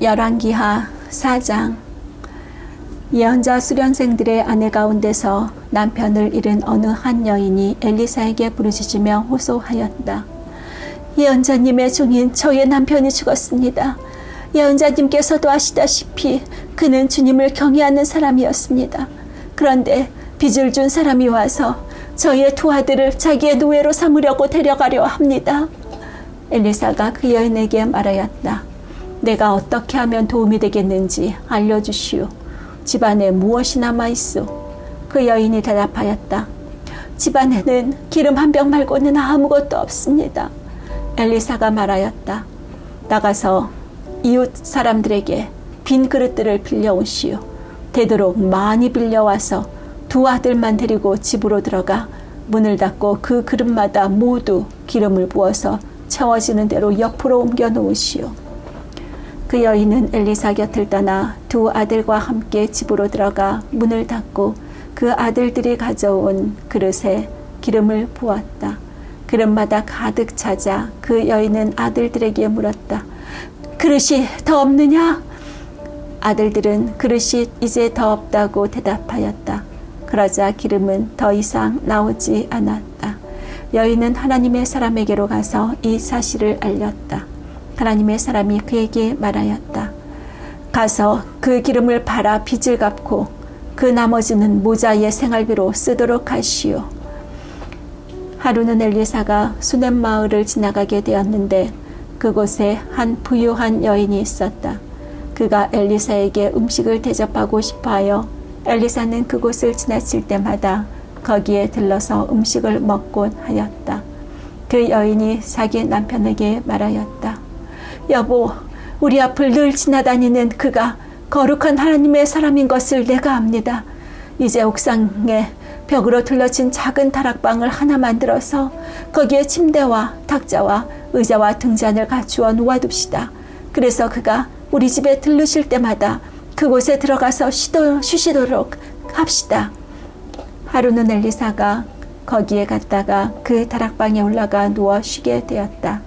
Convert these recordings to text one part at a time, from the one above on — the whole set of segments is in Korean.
열왕기하 4장. 예언자 수련생들의 아내 가운데서 남편을 잃은 어느 한 여인이 엘리사에게 부르짖으며 호소하였다. 예언자님의 종인 저의 남편이 죽었습니다. 예언자님께서도 아시다시피 그는 주님을 경외하는 사람이었습니다. 그런데 빚을 준 사람이 와서 저희의 두 아들을 자기의 노예로 삼으려고 데려가려 합니다. 엘리사가 그 여인에게 말하였다. 내가 어떻게 하면 도움이 되겠는지 알려주시오. 집안에 무엇이 남아있소? 그 여인이 대답하였다. 집안에는 기름 한 병 말고는 아무것도 없습니다. 엘리사가 말하였다. 나가서 이웃 사람들에게 빈 그릇들을 빌려오시오. 되도록 많이 빌려와서 두 아들만 데리고 집으로 들어가 문을 닫고 그 그릇마다 모두 기름을 부어서 채워지는 대로 옆으로 옮겨 놓으시오. 그 여인은 엘리사 곁을 떠나 두 아들과 함께 집으로 들어가 문을 닫고 그 아들들이 가져온 그릇에 기름을 부었다. 그릇마다 가득 차자 그 여인은 아들들에게 물었다. 그릇이 더 없느냐? 아들들은 그릇이 이제 더 없다고 대답하였다. 그러자 기름은 더 이상 나오지 않았다. 여인은 하나님의 사람에게로 가서 이 사실을 알렸다. 하나님의 사람이 그에게 말하였다. 가서 그 기름을 팔아 빚을 갚고 그 나머지는 모자의 생활비로 쓰도록 하시오. 하루는 엘리사가 수넴 마을을 지나가게 되었는데 그곳에 한 부유한 여인이 있었다. 그가 엘리사에게 음식을 대접하고 싶어하여 엘리사는 그곳을 지나칠 때마다 거기에 들러서 음식을 먹곤 하였다. 그 여인이 자기 남편에게 말하였다. 여보, 우리 앞을 늘 지나다니는 그가 거룩한 하나님의 사람인 것을 내가 압니다. 이제 옥상에 벽으로 둘러진 작은 다락방을 하나 만들어서 거기에 침대와 탁자와 의자와 등잔을 갖추어 놓아둡시다. 그래서 그가 우리 집에 들르실 때마다 그곳에 들어가서 쉬시도록 합시다. 하루는 엘리사가 거기에 갔다가 그 다락방에 올라가 누워 쉬게 되었다.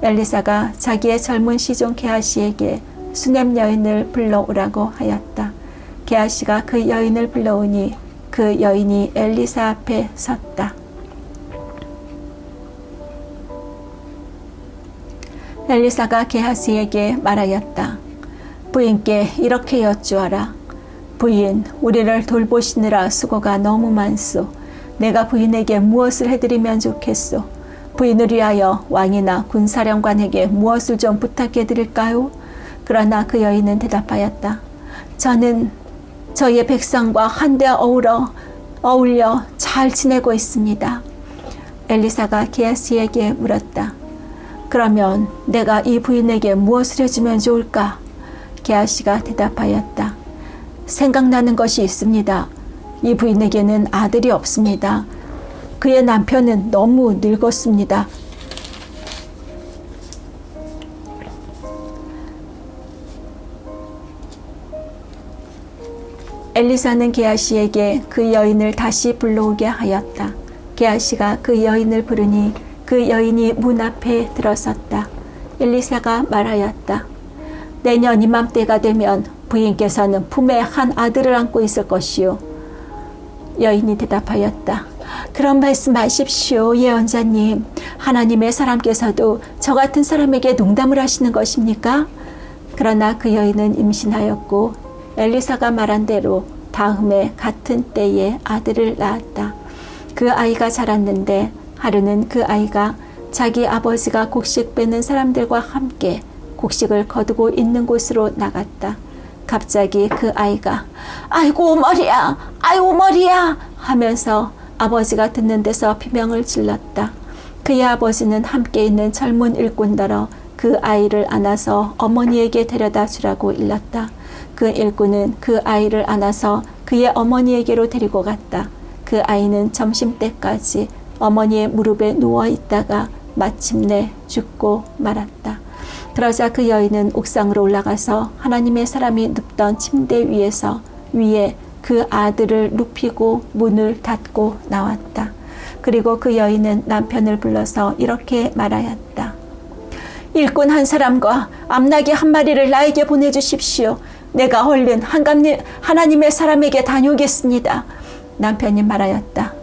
엘리사가 자기의 젊은 시종 게하시에게 수넴 여인을 불러오라고 하였다. 게하시가 그 여인을 불러오니 그 여인이 엘리사 앞에 섰다. 엘리사가 게하시에게 말하였다. 부인께 이렇게 여쭈어라. 부인, 우리를 돌보시느라 수고가 너무 많소. 내가 부인에게 무엇을 해드리면 좋겠소? 부인을 위하여 왕이나 군사령관에게 무엇을 좀 부탁해 드릴까요? 그러나 그 여인은 대답하였다. 저는 저희의 백성과 한데 어울려 잘 지내고 있습니다. 엘리사가 게하시에게 물었다. 그러면 내가 이 부인에게 무엇을 해주면 좋을까? 게하시가 대답하였다. 생각나는 것이 있습니다. 이 부인에게는 아들이 없습니다. 그의 남편은 너무 늙었습니다. 엘리사는 게하시에게 그 여인을 다시 불러오게 하였다. 게하시가 그 여인을 부르니 그 여인이 문 앞에 들어섰다. 엘리사가 말하였다. 내년 이맘때가 되면 부인께서는 품에 한 아들을 안고 있을 것이요. 여인이 대답하였다. 그런 말씀하십시오, 예언자님. 하나님의 사람께서도 저 같은 사람에게 농담을 하시는 것입니까? 그러나 그 여인은 임신하였고 엘리사가 말한 대로 다음에 같은 때에 아들을 낳았다. 그 아이가 자랐는데 하루는 그 아이가 자기 아버지가 곡식 빼는 사람들과 함께 곡식을 거두고 있는 곳으로 나갔다. 갑자기 그 아이가 아이고 머리야, 아이고 머리야 하면서 아버지가 듣는 데서 비명을 질렀다. 그의 아버지는 함께 있는 젊은 일꾼더러 그 아이를 안아서 어머니에게 데려다 주라고 일렀다. 그 일꾼은 그 아이를 안아서 그의 어머니에게로 데리고 갔다. 그 아이는 점심때까지 어머니의 무릎에 누워 있다가 마침내 죽고 말았다. 그러자 그 여인은 옥상으로 올라가서 하나님의 사람이 눕던 침대 위에 그 아들을 눕히고 문을 닫고 나왔다. 그리고 그 여인은 남편을 불러서 이렇게 말하였다. 일꾼 한 사람과 암나귀 한 마리를 나에게 보내주십시오. 내가 얼른 하나님의 사람에게 다녀오겠습니다. 남편이 말하였다.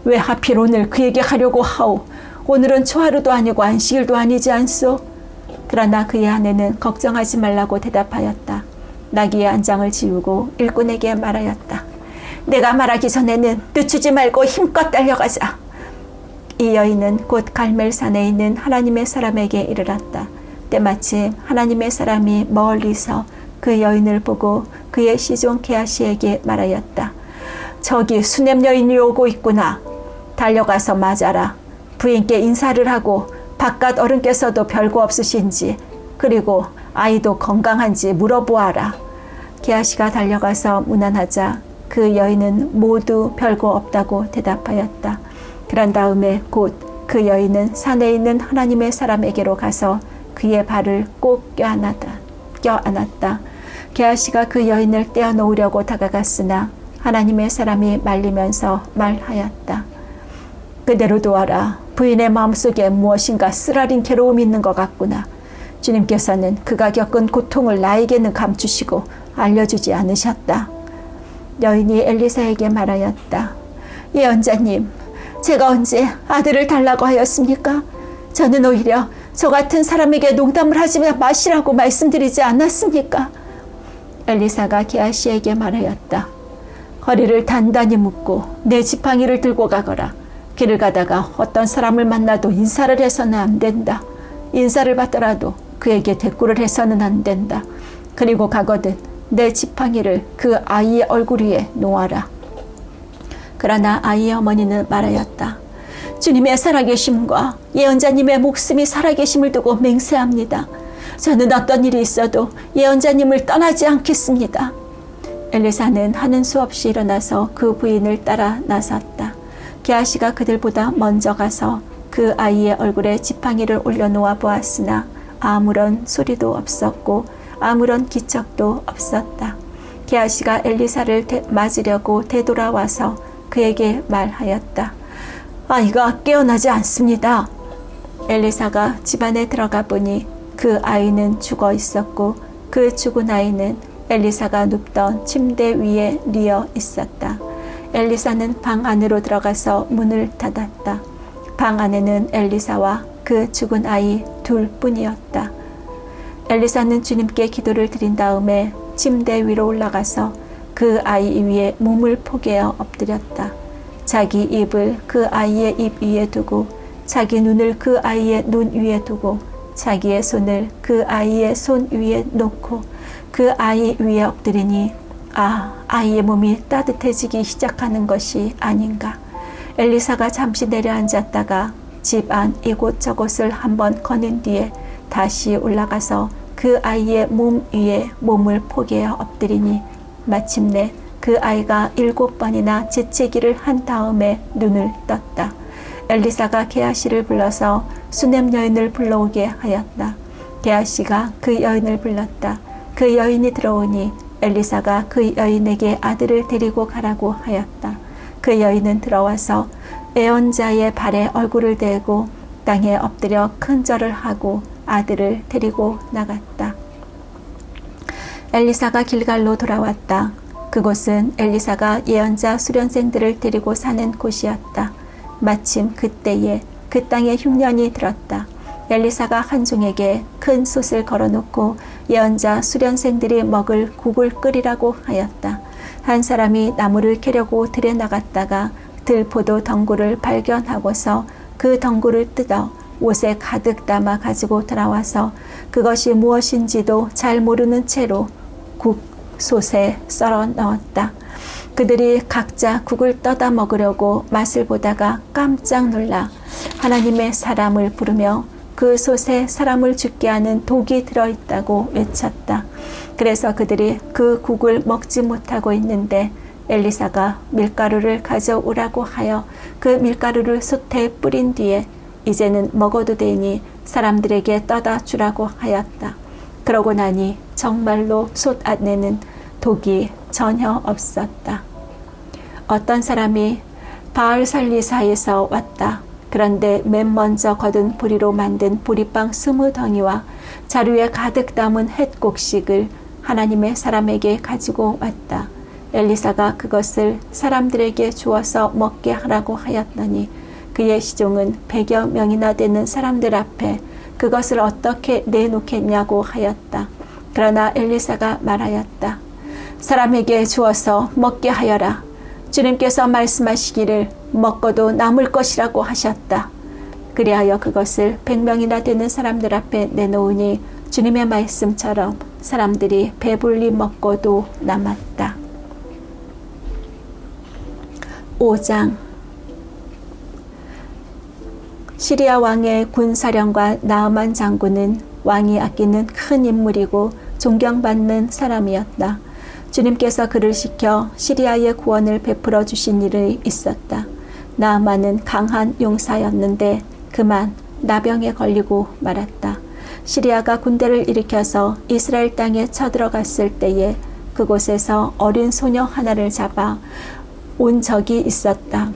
왜 하필 오늘 그에게 가려고 하오? 오늘은 초하루도 아니고 안식일도 아니지 않소? 그러나 그의 아내는 걱정하지 말라고 대답하였다. 나귀의 안장을 지우고 일꾼에게 말하였다. 내가 말하기 전에는 늦추지 말고 힘껏 달려가자. 이 여인은 곧 갈멜산에 있는 하나님의 사람에게 이르렀다. 때마침 하나님의 사람이 멀리서 그 여인을 보고 그의 시종 게하시에게 말하였다. 저기 수냄 여인이 오고 있구나. 달려가서 맞아라. 부인께 인사를 하고 바깥 어른께서도 별거 없으신지 그리고 아이도 건강한지 물어보아라. 게하시가 달려가서 문안하자 그 여인은 모두 별거 없다고 대답하였다. 그런 다음에 곧 그 여인은 산에 있는 하나님의 사람에게로 가서 그의 발을 꼭 껴안았다. 게하시가 그 여인을 떼어놓으려고 다가갔으나 하나님의 사람이 말리면서 말하였다. 그대로 두어라. 부인의 마음속에 무엇인가 쓰라린 괴로움이 있는 것 같구나. 주님께서는 그가 겪은 고통을 나에게는 감추시고 알려주지 않으셨다. 여인이 엘리사에게 말하였다. 예언자님, 제가 언제 아들을 달라고 하였습니까? 저는 오히려 저 같은 사람에게 농담을 하지 마시라고 말씀드리지 않았습니까? 엘리사가 게하시에게 말하였다. 허리를 단단히 묶고 내 지팡이를 들고 가거라. 길을 가다가 어떤 사람을 만나도 인사를 해서는 안 된다. 인사를 받더라도 그에게 대꾸를 해서는 안 된다. 그리고 가거든 내 지팡이를 그 아이의 얼굴 위에 놓아라. 그러나 아이의 어머니는 말하였다. 주님의 살아계심과 예언자님의 목숨이 살아계심을 두고 맹세합니다. 저는 어떤 일이 있어도 예언자님을 떠나지 않겠습니다. 엘리사는 하는 수 없이 일어나서 그 부인을 따라 나섰다. 게하시가 그들보다 먼저 가서 그 아이의 얼굴에 지팡이를 올려놓아 보았으나 아무런 소리도 없었고 아무런 기척도 없었다. 게하시가 엘리사를 맞으려고 되돌아와서 그에게 말하였다. 아이가 깨어나지 않습니다. 엘리사가 집안에 들어가 보니 그 아이는 죽어 있었고 그 죽은 아이는 엘리사가 눕던 침대 위에 뉘어 있었다. 엘리사는 방 안으로 들어가서 문을 닫았다. 방 안에는 엘리사와 그 죽은 아이 둘뿐이었다. 엘리사는 주님께 기도를 드린 다음에 침대 위로 올라가서 그 아이 위에 몸을 포개어 엎드렸다. 자기 입을 그 아이의 입 위에 두고 자기 눈을 그 아이의 눈 위에 두고 자기의 손을 그 아이의 손 위에 놓고 그 아이 위에 엎드리니 아이의 몸이 따뜻해지기 시작하는 것이 아닌가. 엘리사가 잠시 내려앉았다가 집 안 이곳저곳을 한번 거는 뒤에 다시 올라가서 그 아이의 몸 위에 몸을 포개어 엎드리니 마침내 그 아이가 7번이나 재채기를 한 다음에 눈을 떴다. 엘리사가 게하시를 불러서 수냄 여인을 불러오게 하였다. 게하시가 그 여인을 불렀다. 그 여인이 들어오니 엘리사가 그 여인에게 아들을 데리고 가라고 하였다. 그 여인은 들어와서 애언자의 발에 얼굴을 대고 땅에 엎드려 큰 절을 하고 아들을 데리고 나갔다. 엘리사가 길갈로 돌아왔다. 그곳은 엘리사가 예언자 수련생들을 데리고 사는 곳이었다. 마침 그때에 그 땅에 흉년이 들었다. 엘리사가 한 종에게 큰 솥을 걸어놓고 예언자 수련생들이 먹을 국을 끓이라고 하였다. 한 사람이 나무를 캐려고 들에 나갔다가 들포도 덩굴을 발견하고서 그 덩굴을 뜯어 옷에 가득 담아 가지고 돌아와서 그것이 무엇인지도 잘 모르는 채로 솥에 썰어 넣었다. 그들이 각자 국을 떠다 먹으려고 맛을 보다가 깜짝 놀라 하나님의 사람을 부르며 그 솥에 사람을 죽게 하는 독이 들어있다고 외쳤다. 그래서 그들이 그 국을 먹지 못하고 있는데 엘리사가 밀가루를 가져오라고 하여 그 밀가루를 솥에 뿌린 뒤에 이제는 먹어도 되니 사람들에게 떠다 주라고 하였다. 그러고 나니 정말로 솥 안에는 독이 전혀 없었다. 어떤 사람이 바알살리사에서 왔다. 그런데 맨 먼저 거둔 보리로 만든 보리빵 20덩이와 자루에 가득 담은 햇곡식을 하나님의 사람에게 가지고 왔다. 엘리사가 그것을 사람들에게 주어서 먹게 하라고 하였더니 그의 시종은 100여 명이나 되는 사람들 앞에 그것을 어떻게 내놓겠냐고 하였다. 그러나 엘리사가 말하였다. 사람에게 주어서 먹게 하여라. 주님께서 말씀하시기를 먹고도 남을 것이라고 하셨다. 그리하여 그것을 100명이나 되는 사람들 앞에 내놓으니 주님의 말씀처럼 사람들이 배불리 먹고도 남았다. 5장. 시리아 왕의 군사령관 나아만 장군은 왕이 아끼는 큰 인물이고 존경받는 사람이었다. 주님께서 그를 시켜 시리아의 구원을 베풀어 주신 일이 있었다. 나아만은 강한 용사였는데 그만 나병에 걸리고 말았다. 시리아가 군대를 일으켜서 이스라엘 땅에 쳐들어갔을 때에 그곳에서 어린 소녀 하나를 잡아 온 적이 있었다.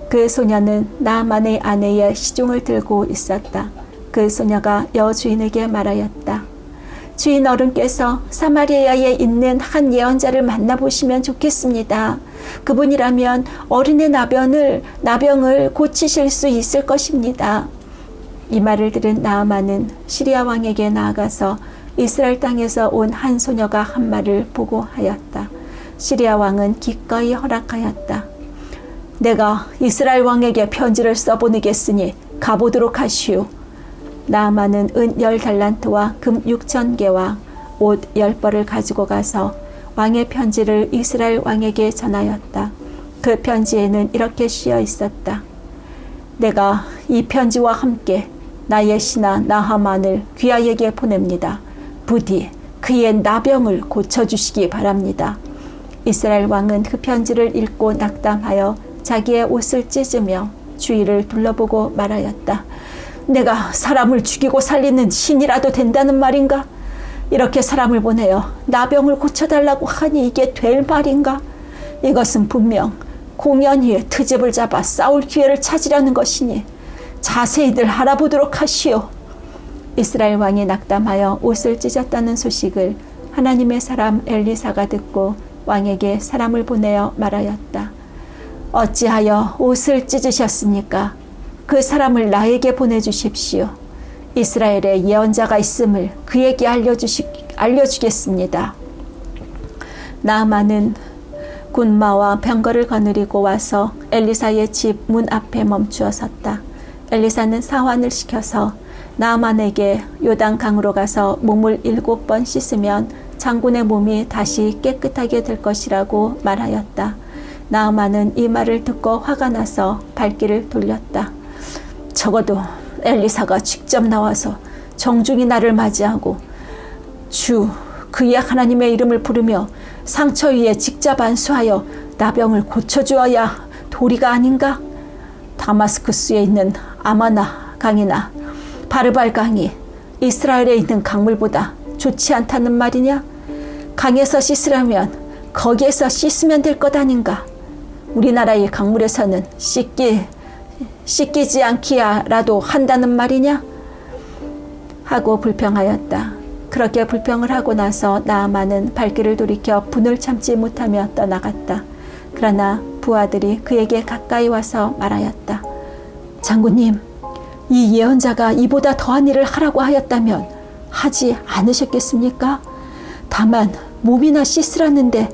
그 소녀는 나아만의 아내의 시종을 들고 있었다. 그 소녀가 여주인에게 말하였다. 주인 어른께서 사마리아에 있는 한 예언자를 만나보시면 좋겠습니다. 그분이라면 어린의 나병을 고치실 수 있을 것입니다. 이 말을 들은 나아만은 시리아 왕에게 나아가서 이스라엘 땅에서 온 한 소녀가 한 말을 보고하였다. 시리아 왕은 기꺼이 허락하였다. 내가 이스라엘 왕에게 편지를 써보내겠으니 가보도록 하시오. 나아만은 은 10달란트와 금 6,000개와 옷 10벌을 가지고 가서 왕의 편지를 이스라엘 왕에게 전하였다. 그 편지에는 이렇게 쓰여 있었다. 내가 이 편지와 함께 나의 신하 나하만을 귀하에게 보냅니다. 부디 그의 나병을 고쳐주시기 바랍니다. 이스라엘 왕은 그 편지를 읽고 낙담하여 자기의 옷을 찢으며 주위를 둘러보고 말하였다. 내가 사람을 죽이고 살리는 신이라도 된다는 말인가? 이렇게 사람을 보내어 나병을 고쳐달라고 하니 이게 될 말인가? 이것은 분명 공연히의 트집을 잡아 싸울 기회를 찾으려는 것이니 자세히들 알아보도록 하시오. 이스라엘 왕이 낙담하여 옷을 찢었다는 소식을 하나님의 사람 엘리사가 듣고 왕에게 사람을 보내어 말하였다. 어찌하여 옷을 찢으셨습니까? 그 사람을 나에게 보내주십시오. 이스라엘에 예언자가 있음을 그에게 알려주겠습니다. 나아만은 군마와 병거를 거느리고 와서 엘리사의 집 문 앞에 멈추어 섰다. 엘리사는 사환을 시켜서 나아만에게 요단강으로 가서 몸을 7번 씻으면 장군의 몸이 다시 깨끗하게 될 것이라고 말하였다. 나아만은 이 말을 듣고 화가 나서 발길을 돌렸다. 적어도 엘리사가 직접 나와서 정중히 나를 맞이하고 주 그의 하나님의 이름을 부르며 상처 위에 직접 안수하여 나병을 고쳐주어야 도리가 아닌가? 다마스쿠스에 있는 아마나 강이나 바르발 강이 이스라엘에 있는 강물보다 좋지 않다는 말이냐? 강에서 씻으려면 거기에서 씻으면 될 것 아닌가? 우리나라의 강물에서는 씻기지 않기라도 한다는 말이냐? 하고 불평하였다. 그렇게 불평을 하고 나서 나아만은 발길을 돌이켜 분을 참지 못하며 떠나갔다. 그러나 부하들이 그에게 가까이 와서 말하였다. 장군님, 이 예언자가 이보다 더한 일을 하라고 하였다면 하지 않으셨겠습니까? 다만 몸이나 씻으라는데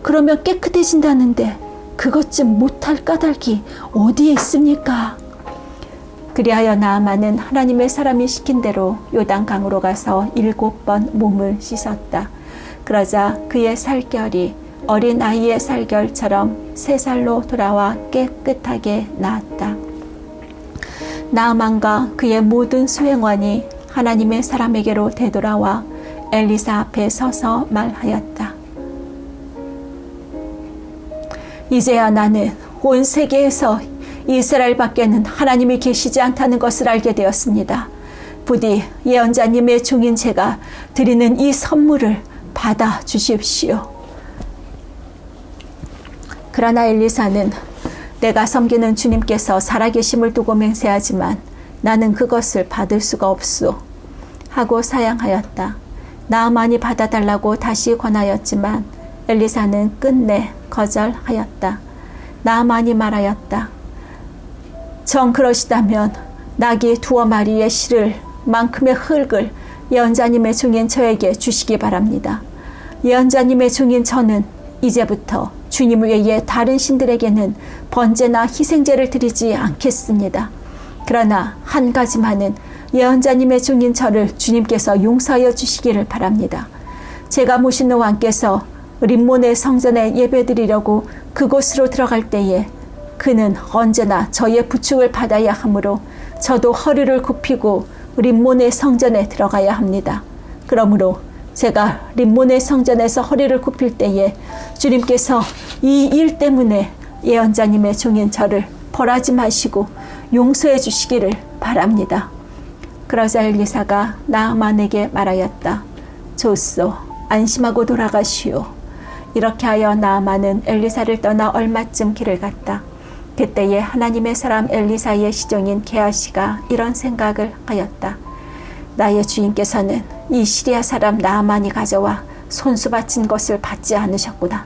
그러면 깨끗해진다는데 그것 좀 못할 까닭이 어디에 있습니까? 그리하여 나아만은 하나님의 사람이 시킨 대로 요단강으로 가서 7번 몸을 씻었다. 그러자 그의 살결이 어린 아이의 살결처럼 새 살로 돌아와 깨끗하게 나았다. 나아만과 그의 모든 수행원이 하나님의 사람에게로 되돌아와 엘리사 앞에 서서 말하였다. 이제야 나는 온 세계에서 이스라엘 밖에는 하나님이 계시지 않다는 것을 알게 되었습니다. 부디 예언자님의 종인 제가 드리는 이 선물을 받아 주십시오. 그러나 엘리사는 내가 섬기는 주님께서 살아계심을 두고 맹세하지만 나는 그것을 받을 수가 없소. 하고 사양하였다. 나아만이 받아달라고 다시 권하였지만 엘리사는 끝내 거절하였다. 나아만이 말하였다. 정 그러시다면 나귀 2마리의 실을 만큼의 흙을 예언자님의 종인 저에게 주시기 바랍니다. 예언자님의 종인 저는 이제부터 주님 외에 다른 신들에게는 번제나 희생제를 드리지 않겠습니다. 그러나 한 가지만은 예언자님의 종인 저를 주님께서 용서하여 주시기를 바랍니다. 제가 모시는 왕께서 림몬의 성전에 예배드리려고 그곳으로 들어갈 때에 그는 언제나 저의 부축을 받아야 하므로 저도 허리를 굽히고 림몬의 성전에 들어가야 합니다. 그러므로 제가 림몬의 성전에서 허리를 굽힐 때에 주님께서 이 일 때문에 예언자님의 종인 저를 벌하지 마시고 용서해 주시기를 바랍니다. 그러자 엘리사가 나아만에게 말하였다. 좋소. 안심하고 돌아가시오. 이렇게 하여 나아만은 엘리사를 떠나 얼마쯤 길을 갔다. 그때에 하나님의 사람 엘리사의 시종인 게하시가 이런 생각을 하였다. 나의 주인께서는 이 시리아 사람 나아만이 가져와 손수 바친 것을 받지 않으셨구나.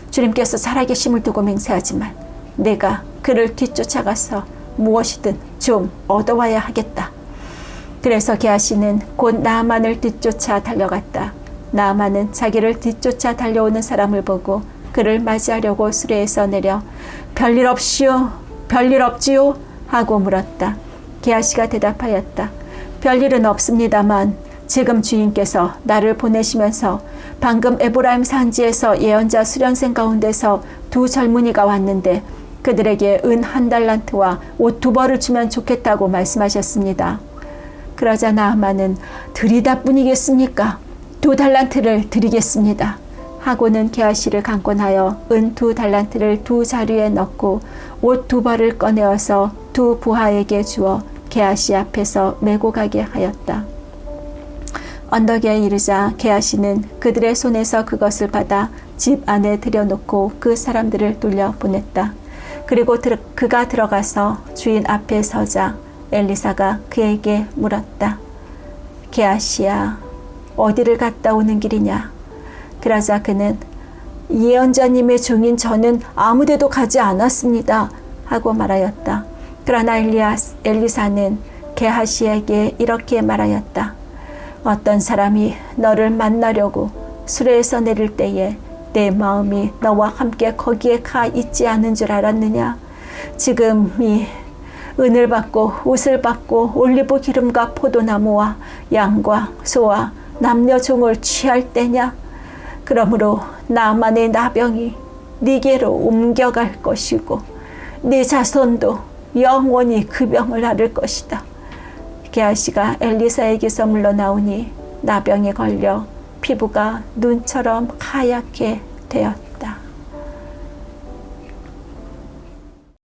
주님께서 살아계심을 두고 맹세하지만 내가 그를 뒤쫓아가서 무엇이든 좀 얻어와야 하겠다. 그래서 게하시는 곧 나아만을 뒤쫓아 달려갔다. 나아만은 자기를 뒤쫓아 달려오는 사람을 보고 그를 맞이하려고 수레에서 내려 별일 없시오? 별일 없지요? 하고 물었다. 게하시가 대답하였다. 별일은 없습니다만 지금 주인께서 나를 보내시면서 방금 에브라임 산지에서 예언자 수련생 가운데서 2 젊은이가 왔는데 그들에게 은 1달란트와 옷 2벌을 주면 좋겠다고 말씀하셨습니다. 그러자 나아만은 드리다 뿐이겠습니까? 2달란트를 드리겠습니다. 하고는 게하시를 강권하여 은 2달란트를 2 자루에 넣고 옷 2벌을 꺼내어서 2 부하에게 주어 게하시 앞에서 메고 가게 하였다. 언덕에 이르자 게하시는 그들의 손에서 그것을 받아 집 안에 들여놓고 그 사람들을 돌려보냈다. 그리고 그가 들어가서 주인 앞에 서자 엘리사가 그에게 물었다. 게하시야, 어디를 갔다 오는 길이냐? 그러자 그는 예언자님의 종인 저는 아무데도 가지 않았습니다. 하고 말하였다. 그러나 엘리사는 게하시에게 이렇게 말하였다. 어떤 사람이 너를 만나려고 수레에서 내릴 때에 내 마음이 너와 함께 거기에 가 있지 않은 줄 알았느냐? 지금 이 은을 받고 옷을 받고 올리브 기름과 포도나무와 양과 소와 남녀 종을 취할 때냐? 그러므로 나만의 나병이 네게로 옮겨갈 것이고 네 자손도 영원히 그 병을 앓을 것이다. 게하시가 엘리사에게서 물러나오니 나병에 걸려 피부가 눈처럼 하얗게 되었다.